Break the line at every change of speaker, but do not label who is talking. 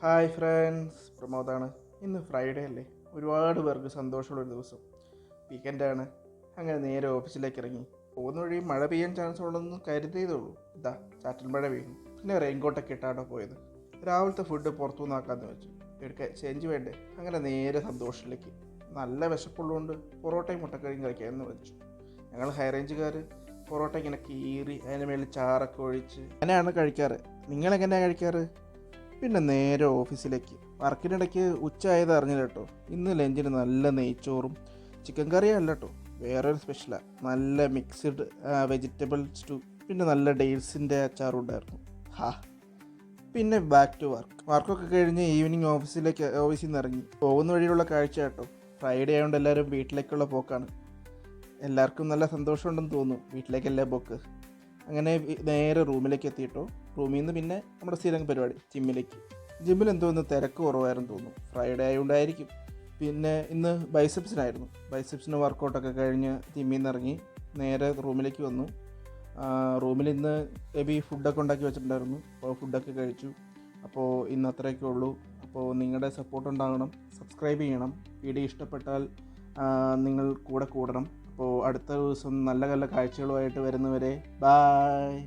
Hi friends, പ്രമോദാണ്. ഇന്ന് Friday അല്ലേ, ഒരുപാട് പേർക്ക് സന്തോഷമുള്ളൊരു ദിവസം. വീക്കെൻഡാണ്. അങ്ങനെ നേരെ ഓഫീസിലേക്ക് ഇറങ്ങി. പോകുന്ന വഴി മഴ പെയ്യാൻ ചാൻസ് ഉള്ളതെന്ന് കരുതിയതേ ഉള്ളൂ. ഇതാ ചാറ്റൽ മഴ പെയ്യുന്നു. പിന്നെ റെയിൻകോട്ടൊക്കെ ഇട്ടാണോ പോയത്. രാവിലത്തെ ഫുഡ് പുറത്തുനിന്ന് ആക്കാമെന്ന് വെച്ചു. എടുക്കാൻ ചേഞ്ച് വേണ്ടേ. അങ്ങനെ നേരെ സന്തോഷത്തിലേക്ക്. നല്ല വിശപ്പുള്ളതുകൊണ്ട് പൊറോട്ടയും മുട്ടക്കറിയും കഴിക്കാമെന്ന് വെച്ചു. ഞങ്ങൾ ഹൈ റേഞ്ചുകാർ പൊറോട്ട ഇങ്ങനെ കീറി അതിന് മേളിൽ ചാറൊക്കെ ഒഴിച്ച് അങ്ങനെയാണ് കഴിക്കാറ്. നിങ്ങളെങ്ങനെയാണ് കഴിക്കാറ്? പിന്നെ നേരെ ഓഫീസിലേക്ക്. വർക്കിനിടയ്ക്ക് ഉച്ച ആയത് അറിഞ്ഞില്ല കേട്ടോ. ഇന്ന് ലഞ്ചിന് നല്ല നെയ്ച്ചോറും ചിക്കൻ കറിയും അല്ല കേട്ടോ, വേറൊരു സ്പെഷ്യലാണ്. നല്ല മിക്സ്ഡ് വെജിറ്റബിൾ സ്റ്റൂ, പിന്നെ നല്ല ഡേറ്റ്സിൻ്റെ അച്ചാറും ഉണ്ടായിരുന്നു. ഹാ, പിന്നെ ബാക്ക് ടു വർക്കൊക്കെ കഴിഞ്ഞ് ഈവനിങ് ഓഫീസിൽ നിന്ന് ഇറങ്ങി. പോകുന്ന വഴിയിലുള്ള കാഴ്ച കേട്ടോ. ഫ്രൈഡേ ആയതുകൊണ്ട് എല്ലാവരും വീട്ടിലേക്കുള്ള പോക്കാണ്. എല്ലാവർക്കും നല്ല സന്തോഷമുണ്ടെന്ന് തോന്നുന്നു വീട്ടിലേക്കല്ലേ പോക്ക്. അങ്ങനെ നേരെ റൂമിലേക്ക് എത്തിയിട്ടോ. റൂമിൽ നിന്ന് പിന്നെ നമ്മുടെ സ്ഥിരം പരിപാടി ജിമ്മിൽ എന്തോ ഇന്ന് തിരക്ക് കുറവായിരുന്നു തോന്നുന്നു. ഫ്രൈഡേ ആയതുകൊണ്ടായിരിക്കും. പിന്നെ ഇന്ന് ബൈസെപ്സിന് വർക്കൗട്ടൊക്കെ കഴിഞ്ഞ് ജിമ്മിൽ നിന്ന് ഇറങ്ങി നേരെ റൂമിലേക്ക് വന്നു. റൂമിൽ ഇന്ന് ഫുഡൊക്കെ ഉണ്ടാക്കി വെച്ചിട്ടുണ്ടായിരുന്നു. അപ്പോൾ ഫുഡൊക്കെ കഴിച്ചു. അപ്പോൾ ഇന്ന് അത്രയൊക്കെ ഉള്ളൂ. അപ്പോൾ നിങ്ങളുടെ സപ്പോർട്ട് ഉണ്ടാകണം, സബ്സ്ക്രൈബ് ചെയ്യണം. വീഡിയോ ഇഷ്ടപ്പെട്ടാൽ നിങ്ങൾ കൂടെ കൂടണം. അപ്പോൾ അടുത്ത ദിവസം നല്ല നല്ല കാഴ്ചകളുമായിട്ട് വരുന്നവരെ ബായ്.